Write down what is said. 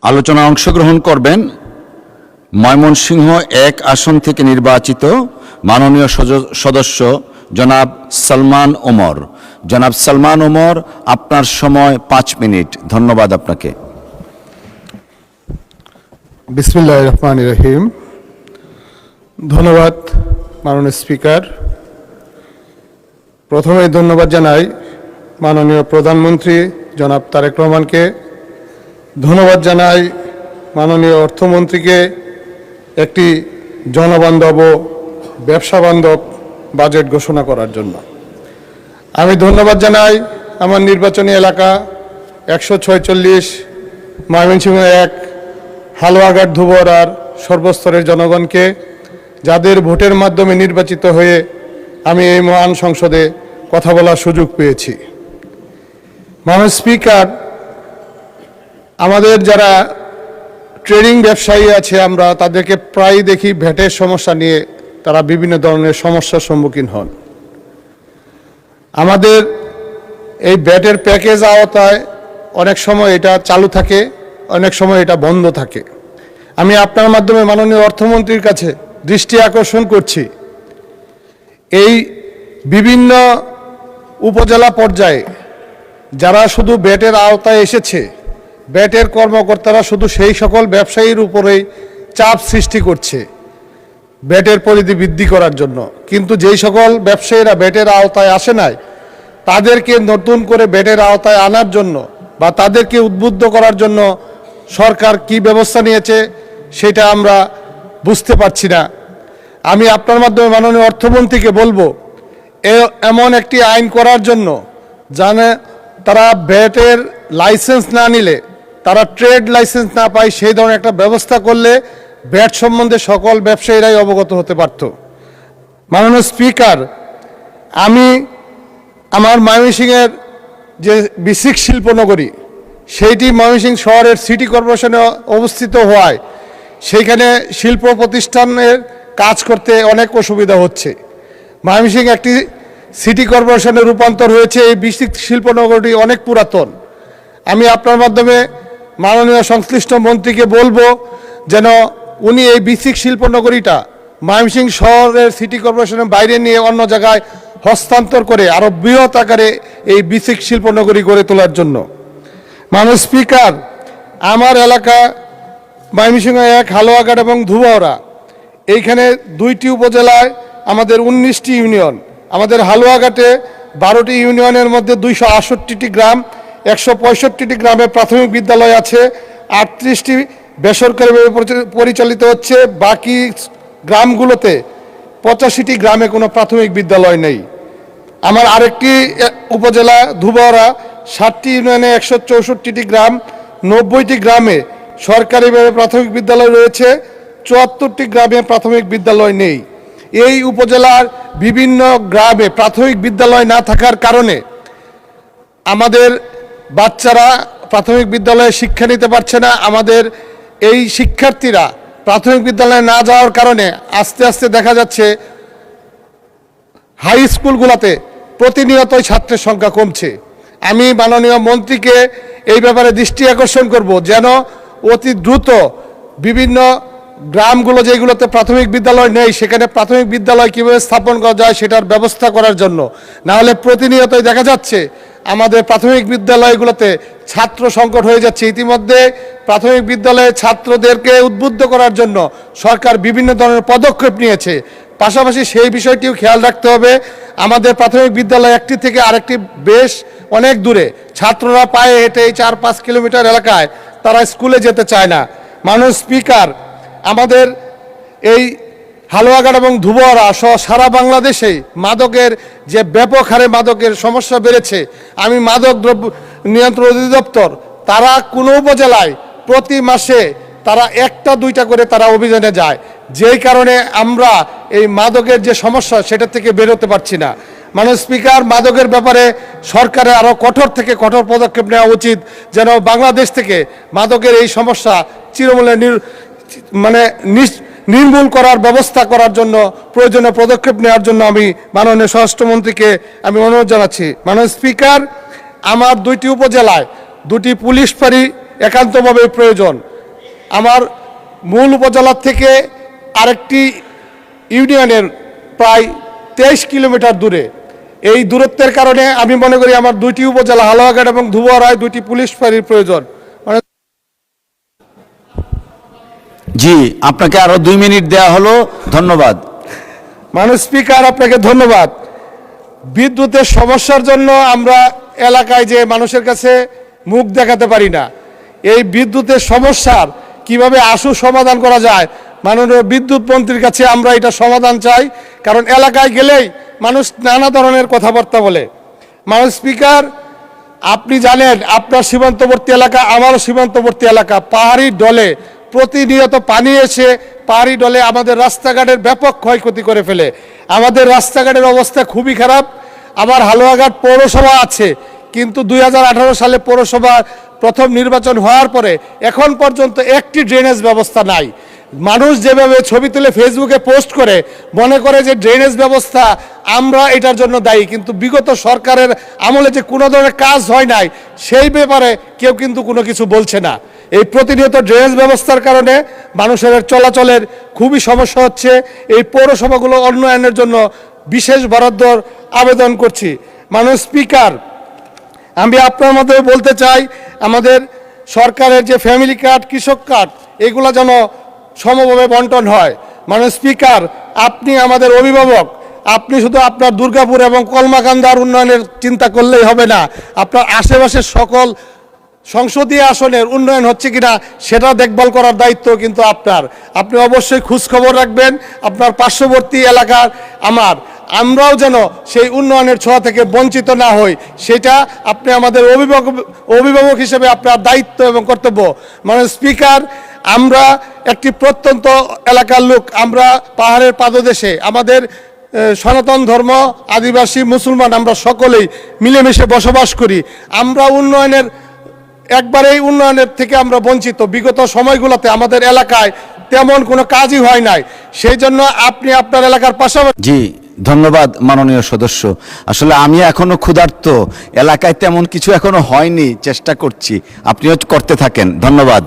আলোচনায় অংশগ্রহণ করবেন ময়মনসিংহ 1 আসন থেকে নির্বাচিত মাননীয় সদস্য জনাব সালমান ওমর। জনাব সালমান ওমর, আপনার সময় 5 মিনিট। ধন্যবাদ আপনাকে। বিসমিল্লাহির রহমানির রহিম। ধন্যবাদ মাননীয় স্পিকার। প্রথমে ধন্যবাদ জানাই মাননীয় প্রধানমন্ত্রী জনাব তারেক রহমানকে। ধন্যবাদ জানাই মাননীয় অর্থমন্ত্রীকে একটি জনবান্ধব ও ব্যবসা বান্ধব বাজেট ঘোষণা করার জন্য। আমি ধন্যবাদ জানাই আমার নির্বাচনী এলাকা 146 ময়মনসিংহ 1 হালুয়াঘাট ধুবড়ার সর্বস্তরের জনগণকে, যাদের ভোটের মাধ্যমে নির্বাচিত হয়ে আমি এই মহান সংসদে কথা বলার সুযোগ পেয়েছি। মাননীয় স্পিকার, আমাদের যারা ট্রেডিং ব্যবসায়ী আছে আমরা তাদেরকে প্রায়ই দেখি ভ্যাটের সমস্যা নিয়ে তারা বিভিন্ন ধরনের সমস্যার সম্মুখীন হন। আমাদের এই ভ্যাটের প্যাকেজ আওতায় অনেক সময় এটা চালু থাকে, অনেক সময় এটা বন্ধ থাকে। আমি আপনার মাধ্যমে মাননীয় অর্থমন্ত্রীর কাছে দৃষ্টি আকর্ষণ করছি, এই বিভিন্ন উপজেলা পর্যায়ে যারা শুধু ভ্যাটের আওতায় এসেছে, ভ্যাটের কর্মকর্তারা শুধু সেই সকল ব্যবসায়ীর উপরেই চাপ সৃষ্টি করছে ভ্যাটের পরিধি বৃদ্ধি করার জন্য, কিন্তু যেই সকল ব্যবসায়ীরা ভ্যাটের আওতায় আসে নাই তাদেরকে নতুন করে ভ্যাটের আওতায় আনার জন্য বা তাদেরকে উদ্বুদ্ধ করার জন্য সরকার কি ব্যবস্থা নিয়েছে সেটা আমরা বুঝতে পারছি না। আমি আপনার মাধ্যমে মাননীয় অর্থমন্ত্রীকে বলবো এমন একটি আইন করার জন্য জানে তারা ভ্যাটের লাইসেন্স না নিলে, তারা ট্রেড লাইসেন্স না পায়, সেই ধরনের একটা ব্যবস্থা করলে ভ্যাট সম্বন্ধে সকল ব্যবসায়ীরাই অবগত হতে পারত। মাননীয় স্পিকার, আমি আমার ময়মনসিংহের যে বিসিক শিল্পনগরী সেইটি ময়মনসিংহ শহরের সিটি কর্পোরেশনে অবস্থিত হওয়ায় সেইখানে শিল্প প্রতিষ্ঠানের কাজ করতে অনেক অসুবিধা হচ্ছে। ময়মনসিংহ একটি সিটি কর্পোরেশনে রূপান্তর হয়েছে। এই বিসিক শিল্পনগরীটি অনেক পুরাতন। আমি আপনার মাধ্যমে মাননীয় সংশ্লিষ্ট মন্ত্রীকে বলবো যেন উনি এই বিসিক শিল্পনগরীটা ময়মনসিংহ শহরের সিটি কর্পোরেশনের বাইরে নিয়ে অন্য জায়গায় হস্তান্তর করে আরও বৃহৎ আকারে এই বিসিক শিল্পনগরী গড়ে তোলার জন্য। মাননীয় স্পিকার, আমার এলাকা ময়মনসিংহ 1 হালুয়াঘাট এবং ধুবড়া, এইখানে 2টি উপজেলায় আমাদের 19টি ইউনিয়ন। আমাদের হালুয়াঘাটে 12টি ইউনিয়নের মধ্যে 268টি গ্রাম, 165টি গ্রামে প্রাথমিক বিদ্যালয় আছে, 38টি বেসরকারিভাবে পরিচালিত হচ্ছে। বাকি গ্রামগুলোতে 85টি গ্রামে কোনো প্রাথমিক বিদ্যালয় নেই। আমার আরেকটি উপজেলা ধুবড়া, 60টি ইউনিয়নে 164টি গ্রাম, 90টি গ্রামে সরকারিভাবে প্রাথমিক বিদ্যালয় রয়েছে, 74টি গ্রামে প্রাথমিক বিদ্যালয় নেই। এই উপজেলার বিভিন্ন গ্রামে প্রাথমিক বিদ্যালয় না থাকার কারণে আমাদের বাচ্চারা প্রাথমিক বিদ্যালয়ে শিক্ষা নিতে পারছে না। আমাদের এই শিক্ষার্থীরা প্রাথমিক বিদ্যালয়ে না যাওয়ার কারণে আস্তে আস্তে দেখা যাচ্ছে হাই স্কুলগুলোতে প্রতিনিয়তই ছাত্রের সংখ্যা কমছে। আমি মাননীয় মন্ত্রীকে এই ব্যাপারে দৃষ্টি আকর্ষণ করব যেন অতি দ্রুত বিভিন্ন গ্রামগুলো যেগুলোতে প্রাথমিক বিদ্যালয় নেই সেখানে প্রাথমিক বিদ্যালয় কীভাবে স্থাপন করা যায় সেটার ব্যবস্থা করার জন্য। না হলে প্রতিনিয়তই দেখা যাচ্ছে আমাদের প্রাথমিক বিদ্যালয়গুলোতে ছাত্র সংকট হয়ে যাচ্ছে। ইতিমধ্যে প্রাথমিক বিদ্যালয়ে ছাত্রদেরকে উদ্বুদ্ধ করার জন্য সরকার বিভিন্ন ধরনের পদক্ষেপ নিয়েছে। পাশাপাশি সেই বিষয়টিও খেয়াল রাখতে হবে, আমাদের প্রাথমিক বিদ্যালয় একটি থেকে আরেকটি বেশ অনেক দূরে, ছাত্ররা পায়ে হেঁটে এই 4-5 কিলোমিটার এলাকায় তারা স্কুলে যেতে চায় না। মাননীয় স্পিকার, আমাদের এই হালুয়াঘাট এবং ধুবড়া সহ সারা বাংলাদেশেই মাদকের যে ব্যাপক হারে মাদকের সমস্যা বেড়েছে। আমি মাদক দ্রব্য নিয়ন্ত্রণ অধিদপ্তর তারা কোনো উপজেলায় প্রতি মাসে তারা 1টা-2টা করে তারা অভিযানে যায়, যেই কারণে আমরা এই মাদকের যে সমস্যা সেটা থেকে বেরোতে পারছি না। মাননীয় স্পিকার, মাদকের ব্যাপারে সরকারের আরও কঠোর থেকে কঠোর পদক্ষেপ নেওয়া উচিত যেন বাংলাদেশ থেকে মাদকের এই সমস্যা চিরমূলে নির্মূল করার ব্যবস্থা করার জন্য প্রয়োজনীয় পদক্ষেপ নেওয়ার জন্য আমি মাননীয় স্বরাষ্ট্রমন্ত্রীকে আমি অনুরোধ জানাচ্ছি। মাননীয় স্পিকার, আমার 2টি উপজেলায় 2টি পুলিশ ফাঁড়ি একান্তভাবে প্রয়োজন। আমার মূল উপজেলা থেকে আরেকটি ইউনিয়নের প্রায় 23 কিলোমিটার দূরে। এই দূরত্বের কারণে আমি মনে করি আমার দুইটি উপজেলা হালুয়াঘাট এবং ধুবুয়ারায় দুইটি পুলিশ ফাঁড়ির প্রয়োজন। জি, আপনাকে আরো 2 মিনিট দেয়া হলো, ধন্যবাদ। মাননীয় স্পিকার, আপনাকে ধন্যবাদ। বিদ্যুতের সমস্যার জন্য আমরা এলাকায় যে মানুষের কাছে মুখ দেখাতে পারি না, এই বিদ্যুতের সমস্যার কিভাবে আশু সমাধান করা যায়, মাননীয় বিদ্যুৎ মন্ত্রীর কাছে আমরা এটা সমাধান চাই। কারণ এলাকায় গেলেই মানুষ নানা ধরনের কথাবার্তা বলে। মাননীয় স্পিকার, আপনি জানেন আপনার সীমান্তবর্তী এলাকা, আমারও সীমান্তবর্তী এলাকা, পাহাড়ি ডলে প্রতিনিয়ত পানি এসে পাহাড়ি ডলে আমাদের রাস্তাঘাটের ব্যাপক ক্ষয়ক্ষতি করে ফেলে। আমাদের রাস্তাঘাটের অবস্থা খুবই খারাপ। আবার হালুয়াঘাট পৌরসভা আছে, কিন্তু 2018 সালে পৌরসভা প্রথম নির্বাচন হওয়ার পরে এখন পর্যন্ত একটি ড্রেনেজ ব্যবস্থা নাই। মানুষ যেভাবে ছবি তুলে ফেসবুকে পোস্ট করে মনে করে যে ড্রেনেজ ব্যবস্থা আমরা এটার জন্য দায়ী, কিন্তু বিগত সরকারের আমলে যে কোনো ধরনের কাজ হয় নাই সেই ব্যাপারে কেউ কিন্তু কোনো কিছু বলছে না। এই প্রতিনিয়ত ড্রেনেজ ব্যবস্থার কারণে মানুষের চলাচলের খুবই সমস্যা হচ্ছে। এই পৌরসভাগুলো উন্নয়নের জন্য বিশেষ বরাদ্দর আবেদন করছি। মাননীয় স্পিকার, আমি আপনার মাধ্যমে বলতে চাই, আমাদের সরকারের যে ফ্যামিলি কার্ড, কৃষক কার্ড, এগুলো যেন সমভাবে বন্টন হয়। মাননীয় স্পিকার, আপনি আমাদের অভিভাবক, আপনি শুধু আপনার দুর্গাপুর এবং কলমাকান্দার উন্নয়নের চিন্তা করলেই হবে না, আপনার আশেপাশের সকল সংসদীয় আসনের উন্নয়ন হচ্ছে কিনা সেটা দেখভাল করার দায়িত্ব কিন্তু আপনার। আপনি অবশ্যই খোঁজখবর রাখবেন আপনার পার্শ্ববর্তী এলাকার আমরাও যেন সেই উন্নয়নের ছোঁয়া থেকে বঞ্চিত না হই, সেটা আপনি আমাদের অভিভাবক হিসেবে আপনার দায়িত্ব এবং কর্তব্য। মাননীয় স্পিকার, আমরা একটি প্রত্যন্ত এলাকার লোক, আমরা পাহাড়ের পাদদেশে, আমাদের সনাতন ধর্ম, আদিবাসী, মুসলমান, আমরা সকলেই মিলেমিশে বসবাস করি। আমরা একবারেই উন্নয়নের থেকে আমরা বঞ্চিত। বিগত সময়গুলোতে আমাদের এলাকায় তেমন কোনো কাজই হয় নাই। সেই জন্য আপনি আপনার এলাকার পাশাপাশি। জি, ধন্যবাদ মাননীয় সদস্য। আসলে আমি এখনো ক্ষুধার্ত, এলাকায় তেমন কিছু এখনো হয়নি, চেষ্টা করছি, আপনিও করতে থাকেন। ধন্যবাদ।